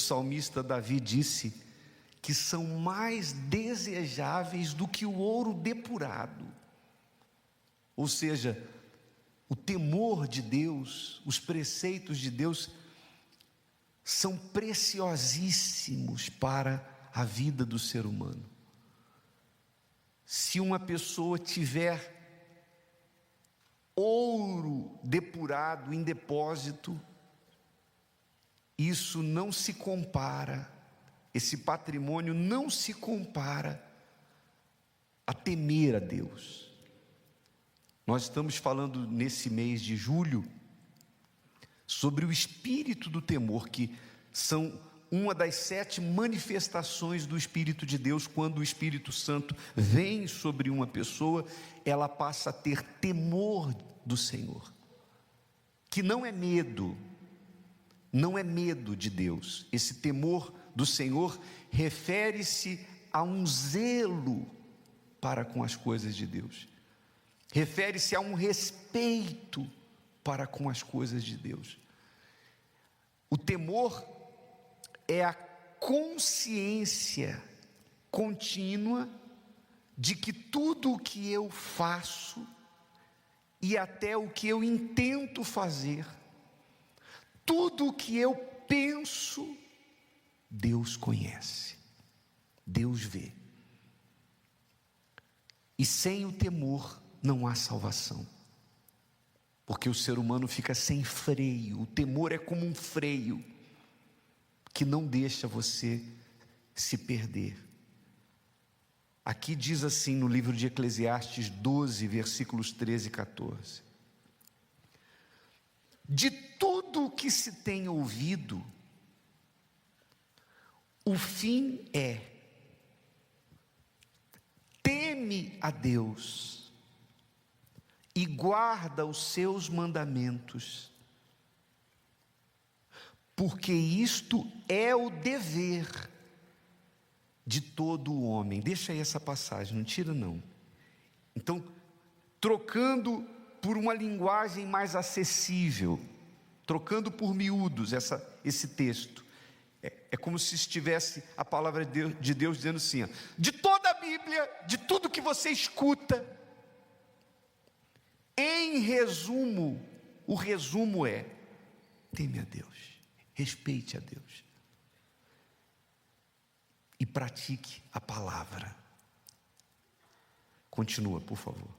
salmista Davi disse que são mais desejáveis do que o ouro depurado. Ou seja, o temor de Deus, os preceitos de Deus são preciosíssimos para a vida do ser humano. Se uma pessoa tiver ouro depurado em depósito, isso não se compara, esse patrimônio não se compara a temer a Deus. Nós estamos falando nesse mês de julho sobre o espírito do temor, que são uma das 7 manifestações do Espírito de Deus. Quando o Espírito Santo vem sobre uma pessoa, ela passa a ter temor do Senhor, que não é medo, não é medo de Deus. Esse temor do Senhor refere-se a um zelo para com as coisas de Deus, refere-se a um respeito para com as coisas de Deus. O temor é a consciência contínua de que tudo o que eu faço e até o que eu intento fazer, tudo o que eu penso, Deus conhece, Deus vê. E sem o temor não há salvação, porque o ser humano fica sem freio. O temor é como um freio que não deixa você se perder. Aqui diz assim no livro de Eclesiastes 12, versículos 13 e 14: de tudo o que se tem ouvido, o fim é: teme a Deus e guarda os seus mandamentos, porque isto é o dever de todo o homem. Deixa aí essa passagem, não tira não. Então, trocando por uma linguagem mais acessível, trocando por miúdos esse texto, é como se estivesse a palavra de Deus dizendo assim: ó, de toda a Bíblia, de tudo que você escuta, em resumo, o resumo é: teme a Deus, respeite a Deus e pratique a palavra. Continua, por favor.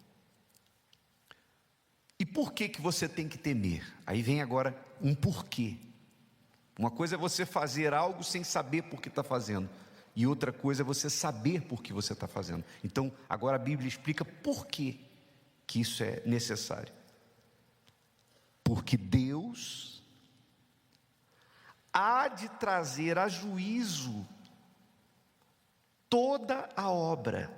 E por que você tem que temer? Aí vem agora um porquê. Uma coisa é você fazer algo sem saber por que está fazendo, e outra coisa é você saber por que você está fazendo. Então agora a Bíblia explica por que isso é necessário. Porque Deus há de trazer a juízo toda a obra,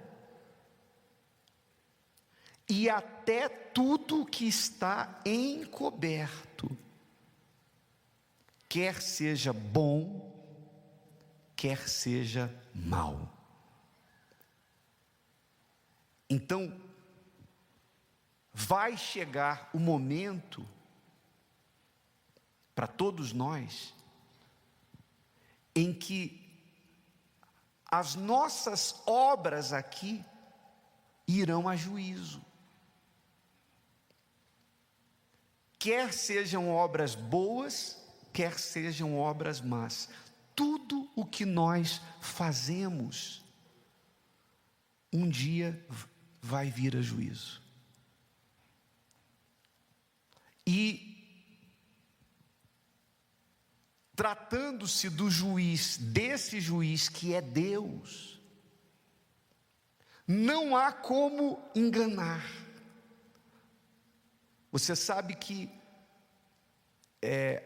e até tudo que está encoberto, quer seja bom, quer seja mal. Então, vai chegar o momento, para todos nós, em que as nossas obras aqui irão a juízo. Quer sejam obras boas, quer sejam obras más, tudo o que nós fazemos, um dia vai vir a juízo. E tratando-se do juiz, desse juiz que é Deus, não há como enganar. Você sabe que é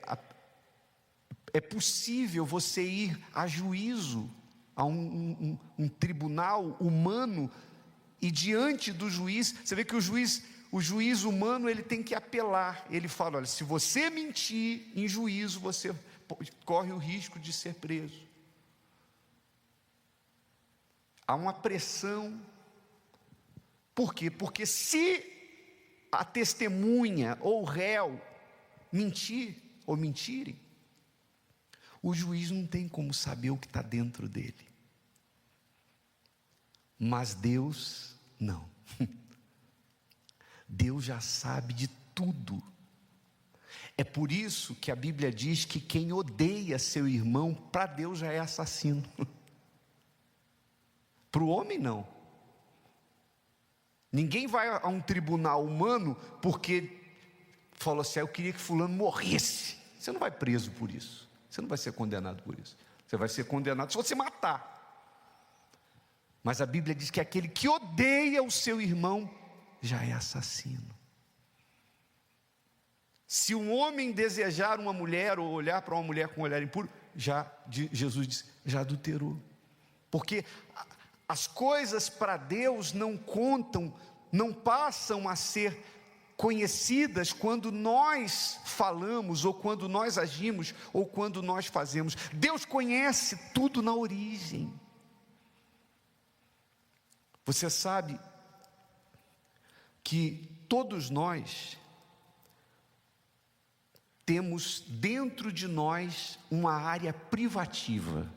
possível você ir a juízo, a um tribunal humano, e diante do juiz, você vê que o juiz humano, ele tem que apelar. Ele fala: olha, se você mentir em juízo, você corre o risco de ser preso. Há uma pressão. Por quê? Porque se a testemunha ou o réu mentirem, o juiz não tem como saber o que está dentro dele. Mas Deus, não. Deus já sabe de tudo. É por isso que a Bíblia diz que quem odeia seu irmão, para Deus já é assassino. Para o homem não. Ninguém vai a um tribunal humano porque falou assim: eu queria que fulano morresse. Você não vai preso por isso. Você não vai ser condenado por isso. Você vai ser condenado se você matar. Mas a Bíblia diz que aquele que odeia o seu irmão já é assassino. Se um homem desejar uma mulher ou olhar para uma mulher com um olhar impuro, Jesus diz, já adulterou. Porque as coisas para Deus não contam, não passam a ser conhecidas quando nós falamos, ou quando nós agimos, ou quando nós fazemos. Deus conhece tudo na origem. Você sabe que todos nós temos dentro de nós uma área privativa.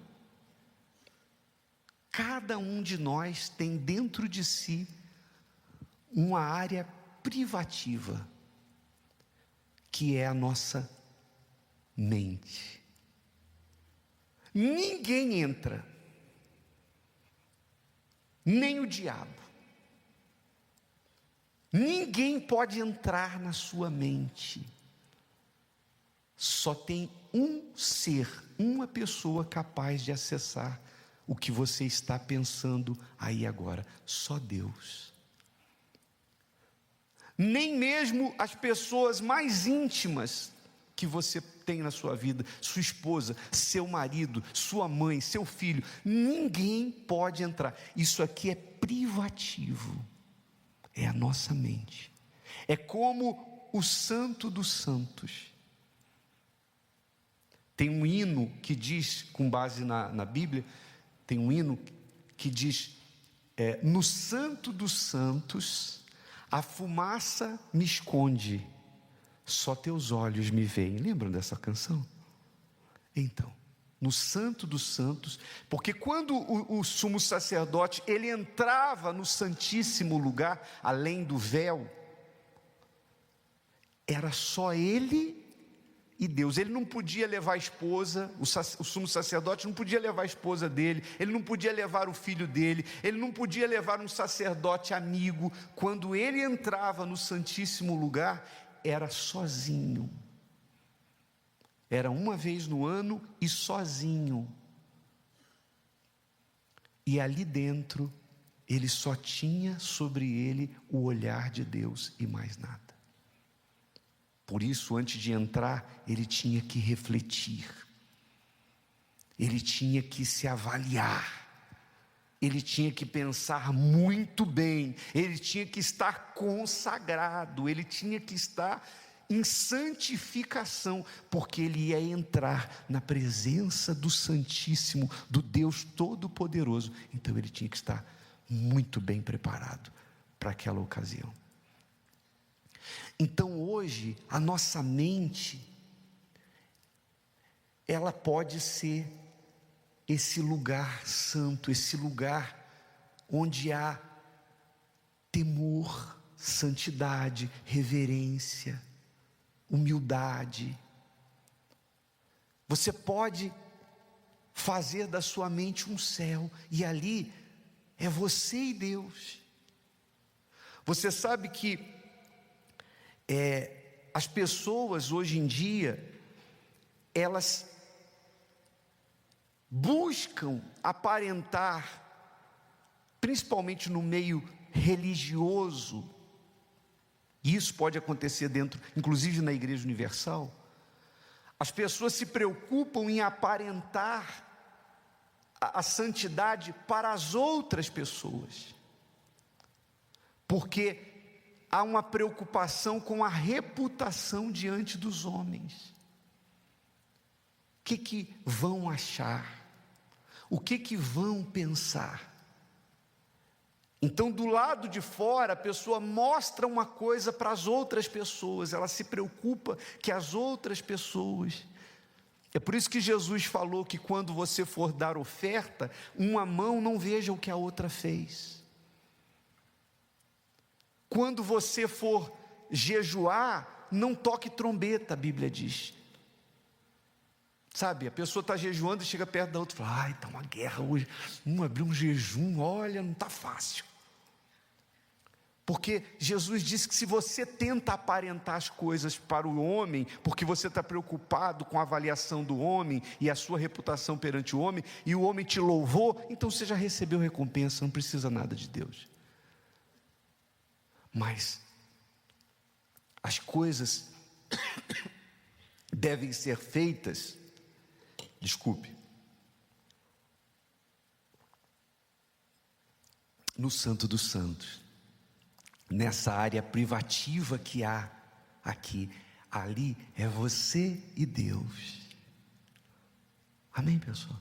Cada um de nós tem dentro de si uma área privativa, que é a nossa mente. Ninguém entra, nem o diabo. Ninguém pode entrar na sua mente. Só tem um ser, uma pessoa capaz de acessar o que você está pensando aí agora. Só Deus. Nem mesmo as pessoas mais íntimas que você tem na sua vida, sua esposa, seu marido, sua mãe, seu filho, ninguém pode entrar. Isso aqui é privativo. É a nossa mente. É como o Santo dos Santos. Tem um hino que diz, com base na Bíblia, tem um hino que diz, no Santo dos Santos, a fumaça me esconde, só teus olhos me veem. Lembram dessa canção? Então, no Santo dos Santos, porque quando o sumo sacerdote, ele entrava no Santíssimo Lugar, além do véu, era só ele e Deus. Ele não podia levar a esposa, o sumo sacerdote não podia levar a esposa dele, ele não podia levar o filho dele, ele não podia levar um sacerdote amigo. Quando ele entrava no Santíssimo Lugar, era sozinho. Era uma vez no ano e sozinho. E ali dentro, ele só tinha sobre ele o olhar de Deus e mais nada. Por isso, antes de entrar, ele tinha que refletir, ele tinha que se avaliar, ele tinha que pensar muito bem, ele tinha que estar consagrado, ele tinha que estar em santificação, porque ele ia entrar na presença do Santíssimo, do Deus Todo-Poderoso. Então ele tinha que estar muito bem preparado para aquela ocasião. Então hoje, a nossa mente, ela pode ser esse lugar santo, esse lugar onde há temor, santidade, reverência, humildade. Você pode fazer da sua mente um céu, e ali é você e Deus. Você sabe que as pessoas hoje em dia, elas buscam aparentar, principalmente no meio religioso, e isso pode acontecer dentro, inclusive na Igreja Universal. As pessoas se preocupam em aparentar a santidade para as outras pessoas, porque há uma preocupação com a reputação diante dos homens. O que vão achar? O que vão pensar? Então, do lado de fora, a pessoa mostra uma coisa para as outras pessoas, ela se preocupa que as outras pessoas É por isso que Jesus falou que quando você for dar oferta, uma mão não veja o que a outra fez. Quando você for jejuar, não toque trombeta, a Bíblia diz. Sabe, a pessoa está jejuando e chega perto da outra e fala: ai, está uma guerra hoje, abriu um jejum, olha, não está fácil. Porque Jesus disse que se você tenta aparentar as coisas para o homem, porque você está preocupado com a avaliação do homem e a sua reputação perante o homem, e o homem te louvou, então você já recebeu recompensa, não precisa nada de Deus. Mas as coisas devem ser feitas, no Santo dos Santos, nessa área privativa que há aqui. Ali é você e Deus. Amém, pessoal?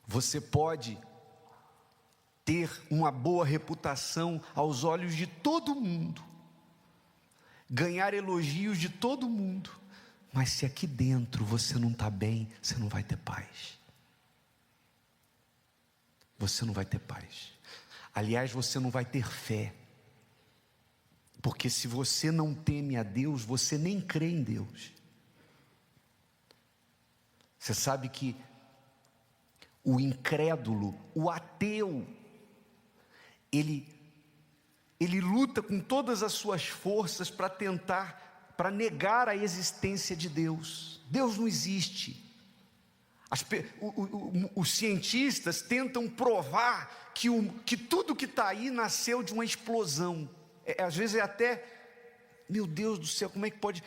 Você pode ter uma boa reputação aos olhos de todo mundo, ganhar elogios de todo mundo, mas se aqui dentro você não está bem, você não vai ter paz. Você não vai ter paz. Aliás, você não vai ter fé. Porque se você não teme a Deus, você nem crê em Deus. Você sabe que o incrédulo, o ateu, ele luta com todas as suas forças para negar a existência de Deus. Deus não existe. Os cientistas tentam provar que tudo que está aí nasceu de uma explosão. Às vezes é até, meu Deus do céu, como é que pode?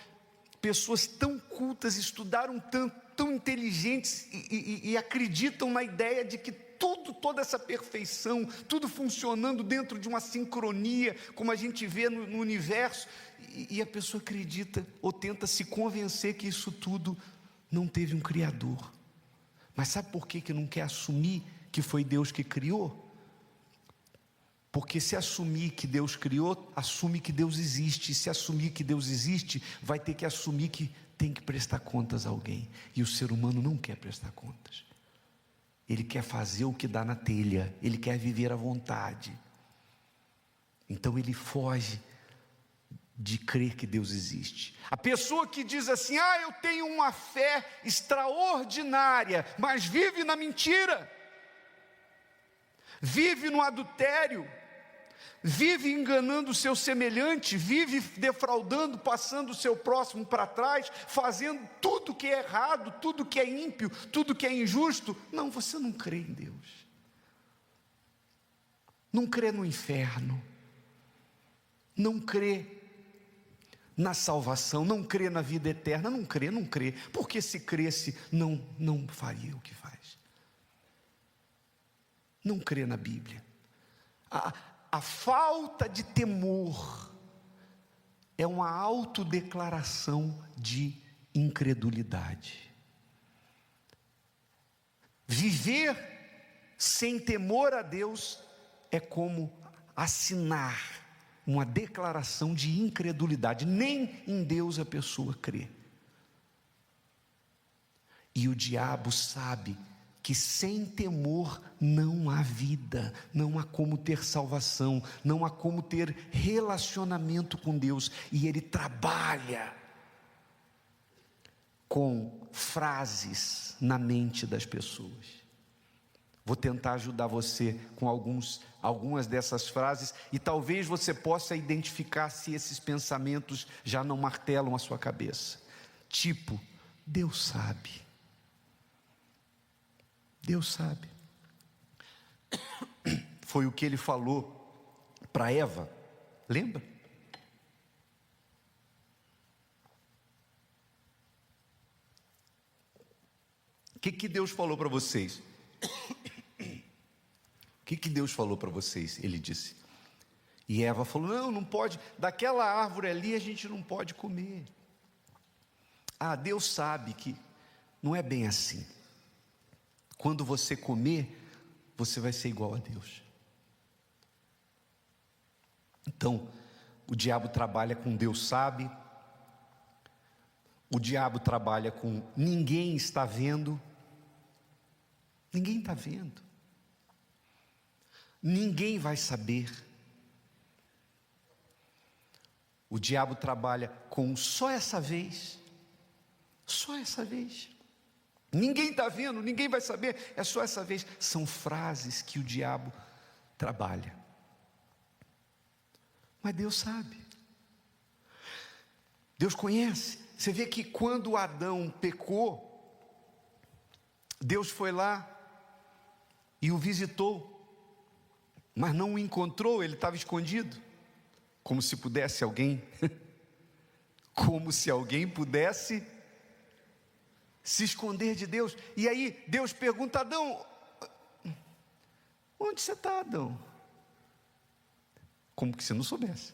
Pessoas tão cultas, estudaram tanto, tão inteligentes e acreditam na ideia de que toda essa perfeição, tudo funcionando dentro de uma sincronia, como a gente vê no universo, e a pessoa acredita ou tenta se convencer que isso tudo não teve um Criador. Mas sabe por que não quer assumir que foi Deus que criou? Porque se assumir que Deus criou, assume que Deus existe. E se assumir que Deus existe, vai ter que assumir que tem que prestar contas a alguém. E o ser humano não quer prestar contas. Ele quer fazer o que dá na telha. Ele quer viver à vontade. Então ele foge de crer que Deus existe. A pessoa que diz assim: eu tenho uma fé extraordinária, mas vive na mentira, vive no adultério, vive enganando o seu semelhante, vive defraudando, passando o seu próximo para trás, fazendo tudo que é errado, tudo que é ímpio, tudo que é injusto. Não, você não crê em Deus, não crê no inferno, não crê na salvação, não crê na vida eterna, não crê, porque se cresce, não faria o que faz. Não crê na Bíblia. A falta de temor é uma autodeclaração de incredulidade. Viver sem temor a Deus é como assinar uma declaração de incredulidade. Nem em Deus a pessoa crê. E o diabo sabe que sem temor não há vida, não há como ter salvação, não há como ter relacionamento com Deus. E ele trabalha com frases na mente das pessoas. Vou tentar ajudar você com algumas dessas frases, e talvez você possa identificar se esses pensamentos já não martelam a sua cabeça. Tipo, Deus sabe. Deus sabe. Foi o que ele falou para Eva, lembra? O que Deus falou para vocês? O que Deus falou para vocês? Ele disse. E Eva falou: não pode, daquela árvore ali a gente não pode comer. Deus sabe que não é bem assim. Quando você comer, você vai ser igual a Deus. Então, o diabo trabalha com Deus sabe. O diabo trabalha com ninguém está vendo. Ninguém está vendo. Ninguém vai saber. O diabo trabalha com só essa vez. Só essa vez. Ninguém está vendo, ninguém vai saber, é só essa vez. São frases que o diabo trabalha. Mas Deus sabe. Deus conhece. Você vê que quando Adão pecou, Deus foi lá e o visitou, mas não o encontrou, ele estava escondido. Como se pudesse alguém, como se alguém pudesse se esconder de Deus. E aí Deus pergunta: Adão, onde você está, Adão? Como que você não soubesse?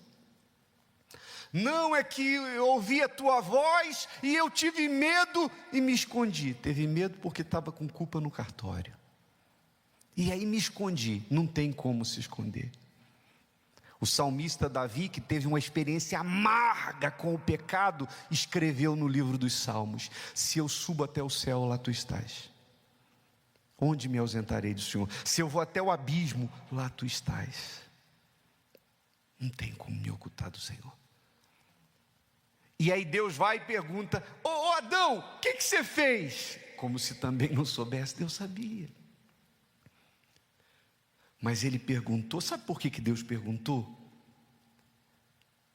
Não, é que eu ouvi a tua voz e eu tive medo e me escondi. Teve medo porque estava com culpa no cartório. E aí me escondi. Não tem como se esconder. O salmista Davi, que teve uma experiência amarga com o pecado, escreveu no livro dos Salmos: se eu subo até o céu, lá tu estás. Onde me ausentarei do Senhor? Se eu vou até o abismo, lá tu estás. Não tem como me ocultar do Senhor. E aí Deus vai e pergunta: ô Adão, o que você fez? Como se também não soubesse. Deus sabia. Mas ele perguntou. Sabe por que Deus perguntou?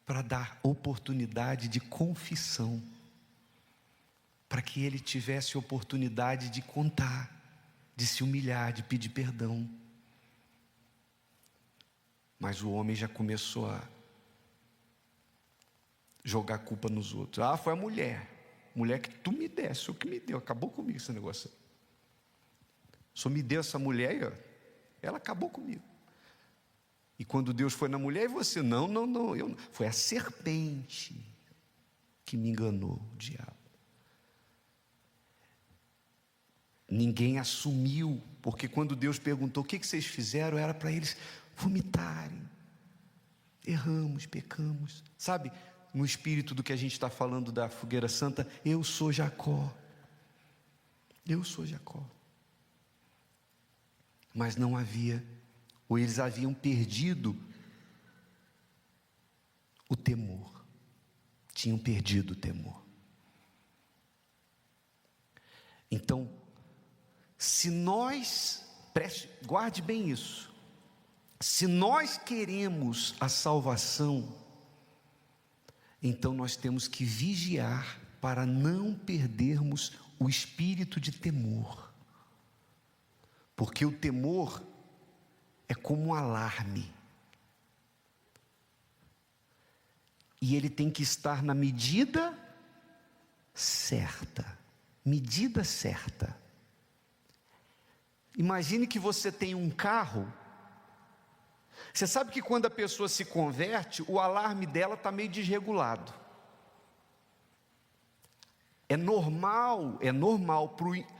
Para dar oportunidade de confissão, para que ele tivesse oportunidade de contar, de se humilhar, de pedir perdão. Mas o homem já começou a jogar a culpa nos outros. Ah, foi a mulher que tu me desse, o que me deu, acabou comigo esse negócio. Só me deu essa mulher e ela acabou comigo. E quando Deus foi na mulher, e você? Não, foi a serpente que me enganou, o diabo. Ninguém assumiu, porque quando Deus perguntou: o que vocês fizeram? Era para eles vomitarem. Erramos, pecamos. Sabe, no espírito do que a gente está falando da fogueira santa, eu sou Jacó. Eu sou Jacó. Mas não havia, ou eles haviam perdido o temor. Tinham perdido o temor. Então, se nós, guarde bem isso, se nós queremos a salvação, então nós temos que vigiar para não perdermos o espírito de temor. Porque o temor é como um alarme. E ele tem que estar na medida certa. Medida certa. Imagine que você tem um carro. Você sabe que quando a pessoa se converte, o alarme dela está meio desregulado. É normal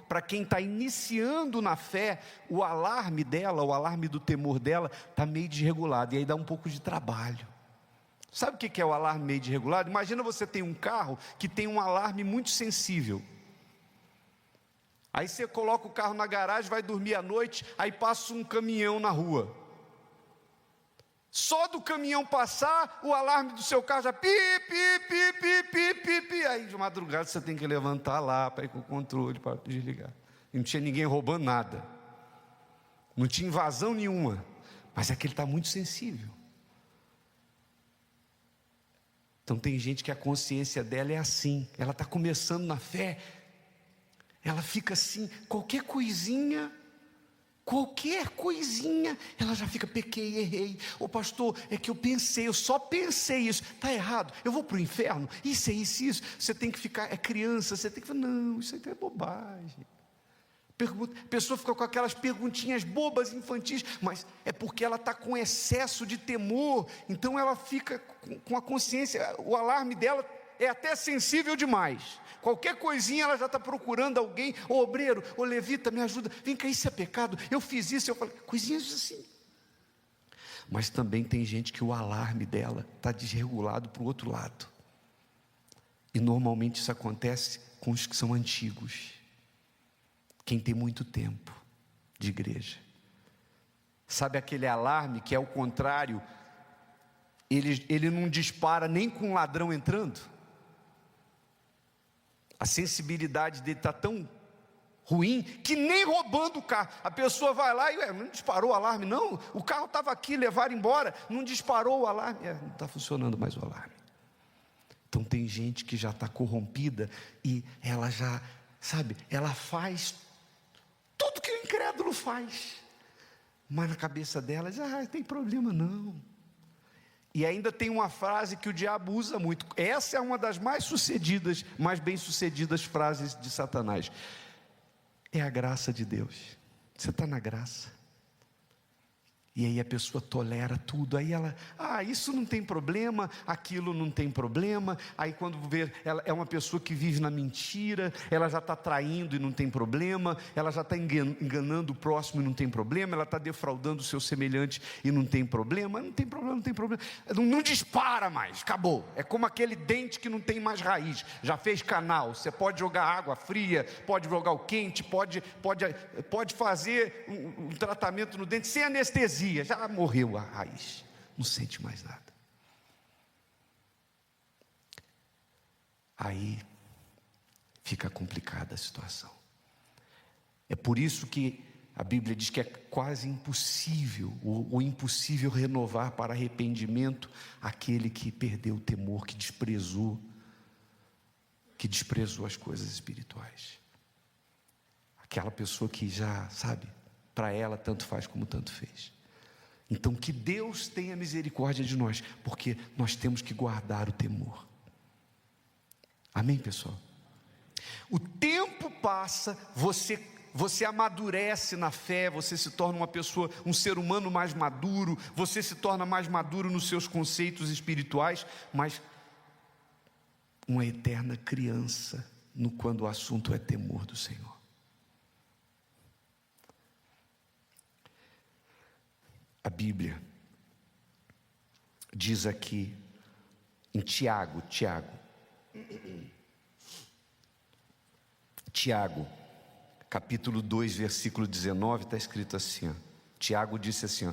para quem está iniciando na fé, o alarme dela, o alarme do temor dela, está meio desregulado, e aí dá um pouco de trabalho. Sabe o que é o alarme meio desregulado? Imagina você tem um carro que tem um alarme muito sensível. Aí você coloca o carro na garagem, vai dormir à noite, aí passa um caminhão na rua. Só do caminhão passar, o alarme do seu carro já pi, pi, pi, pi, pi, pi, pi. Aí de madrugada você tem que levantar lá para ir com o controle, para desligar. E não tinha ninguém roubando nada. Não tinha invasão nenhuma. Mas é que ele está muito sensível. Então tem gente que a consciência dela é assim. Ela está começando na fé. Ela fica assim, qualquer coisinha, ela já fica: pequei, errei. Ô pastor, é que eu só pensei isso. Está errado, eu vou para o inferno. Isso. Você tem que ficar, é criança, você tem que falar: não, isso aí é bobagem. A pessoa fica com aquelas perguntinhas bobas, infantis, mas é porque ela está com excesso de temor. Então ela fica com a consciência, o alarme dela é até sensível demais. Qualquer coisinha ela já está procurando alguém: ô obreiro, ô levita, me ajuda, vem cá, isso é pecado, eu fiz isso. Eu falei, coisinhas assim. Mas também tem gente que o alarme dela está desregulado para o outro lado. E normalmente isso acontece com os que são antigos, quem tem muito tempo de igreja. Sabe aquele alarme que é o contrário? Ele não dispara nem com um ladrão entrando. A sensibilidade dele está tão ruim que nem roubando o carro. A pessoa vai lá e não disparou o alarme, não. O carro estava aqui, levaram embora, não disparou o alarme. Não está funcionando mais o alarme. Então tem gente que já está corrompida e ela já, sabe, ela faz tudo que o incrédulo faz. Mas na cabeça dela diz, tem problema não. E ainda tem uma frase que o diabo usa muito. Essa é uma das mais bem sucedidas frases de Satanás. É a graça de Deus. Você está na graça. E aí a pessoa tolera tudo, aí ela, isso não tem problema, aquilo não tem problema. Aí quando vê, ela é uma pessoa que vive na mentira, ela já está traindo e não tem problema, ela já está enganando o próximo e não tem problema, ela está defraudando o seu semelhante e não tem problema, não tem problema, não dispara mais, acabou. É como aquele dente que não tem mais raiz, já fez canal. Você pode jogar água fria, pode jogar o quente, pode fazer um tratamento no dente sem anestesia. Já morreu a raiz, não sente mais nada. Aí fica complicada a situação. É por isso que a Bíblia diz que é quase impossível, ou impossível renovar para arrependimento aquele que perdeu o temor, que desprezou as coisas espirituais. Aquela pessoa que já, sabe, para ela tanto faz como tanto fez. Então que Deus tenha misericórdia de nós, porque nós temos que guardar o temor. Amém, pessoal? O tempo passa, você amadurece na fé, você se torna uma pessoa, um ser humano mais maduro, você se torna mais maduro nos seus conceitos espirituais, mas uma eterna criança quando o assunto é temor do Senhor. A Bíblia diz aqui em Tiago, capítulo 2, versículo 19, está escrito assim, Tiago disse assim,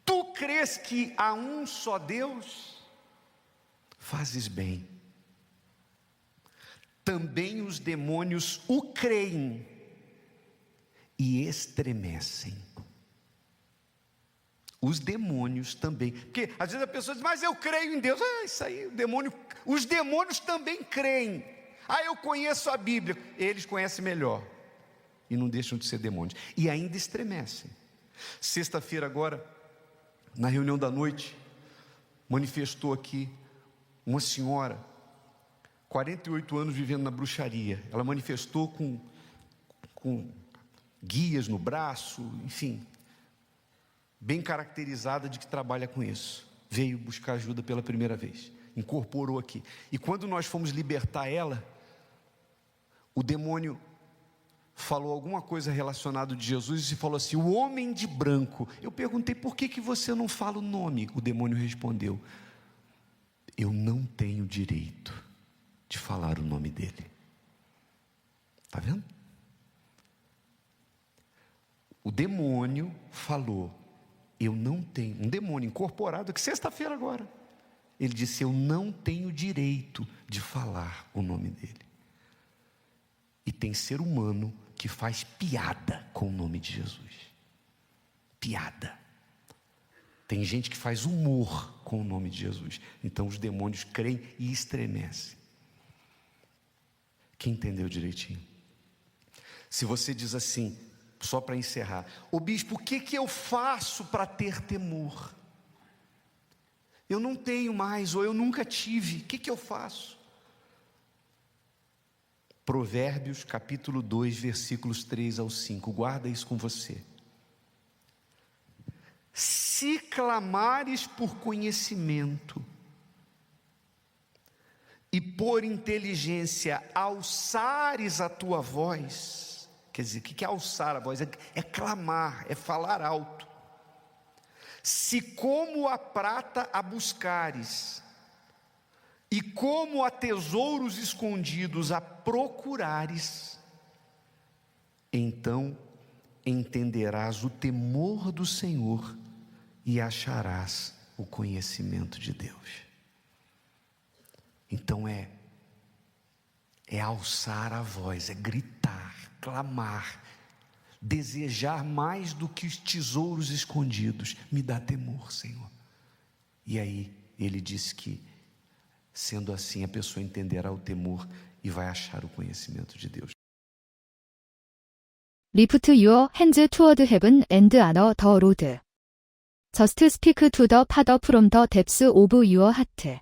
tu crês que há um só Deus? Fazes bem. Também os demônios o creem e estremecem. Os demônios também, porque às vezes a pessoa diz, mas eu creio em Deus. Isso aí, os demônios também creem. Eu conheço a Bíblia. Eles conhecem melhor e não deixam de ser demônios, e ainda estremecem. Sexta-feira agora, na reunião da noite, manifestou aqui uma senhora, 48 anos vivendo na bruxaria. Ela manifestou com guias no braço, enfim, bem caracterizada de que trabalha com isso. Veio buscar ajuda pela primeira vez, incorporou aqui. E quando nós fomos libertar ela, o demônio falou alguma coisa relacionada de Jesus e falou assim, o homem de branco. Eu perguntei, por que você não fala o nome? O demônio respondeu, eu não tenho direito de falar o nome dele. Está vendo? O demônio falou, eu não tenho, um demônio incorporado, que sexta-feira agora, ele disse, eu não tenho direito de falar o nome dele. E tem ser humano que faz piada com o nome de Jesus. Piada. Tem gente que faz humor com o nome de Jesus. Então os demônios creem e estremecem. Quem entendeu direitinho? Se você diz assim, só para encerrar, ô bispo, o que eu faço para ter temor? Eu não tenho mais, ou eu nunca tive, o que eu faço? Provérbios capítulo 2, versículos 3 ao 5, guarda isso com você. Se clamares por conhecimento, e por inteligência alçares a tua voz, quer dizer, o que é alçar a voz? É clamar, é falar alto. Se como a prata a buscares, E como há tesouros escondidos a procurares, então entenderás o temor do Senhor e acharás o conhecimento de Deus. Então é alçar a voz, é gritar, clamar, desejar mais do que os tesouros escondidos. Me dá temor, Senhor. E aí ele disse que, sendo assim, a pessoa entenderá o temor e vai achar o conhecimento de Deus. Lift your hands toward heaven and honor the Lord. Just speak to the Father from the depths of your heart.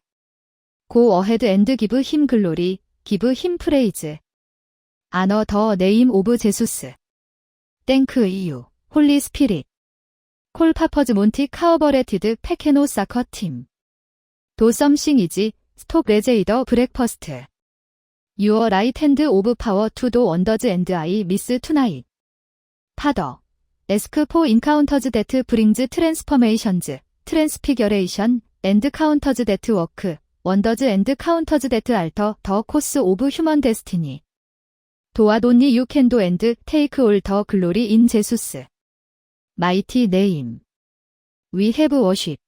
Go ahead and give him glory, give him praise. Honor the name of Jesus. Thank you, Holy Spirit. Call Papa's Monty Carbureted Pekeno Soccer Team. Do something easy, stop raise the breakfast. Your right hand of power to do wonders and I miss tonight. Father, ask for encounters that brings transformations, transfiguration, and counters that work, wonders and counters that alter the course of human destiny. Do what only you can do and take all the glory in Jesus' mighty name. We have worship.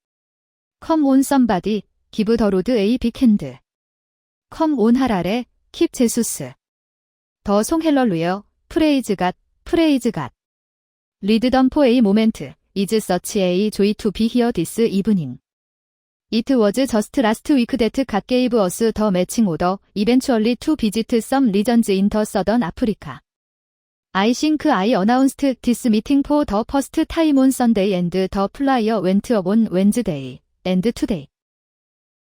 Come on somebody, give the Lord a big hand. Come on 할아래, keep Jesus. The song Hallelujah, praise God, praise God. Read them for a moment, is such a joy to be here this evening. It was just last week that God gave us the matching order, eventually to visit some regions in the southern Africa. I think I announced this meeting for the first time on Sunday and the flyer went up on Wednesday, and today.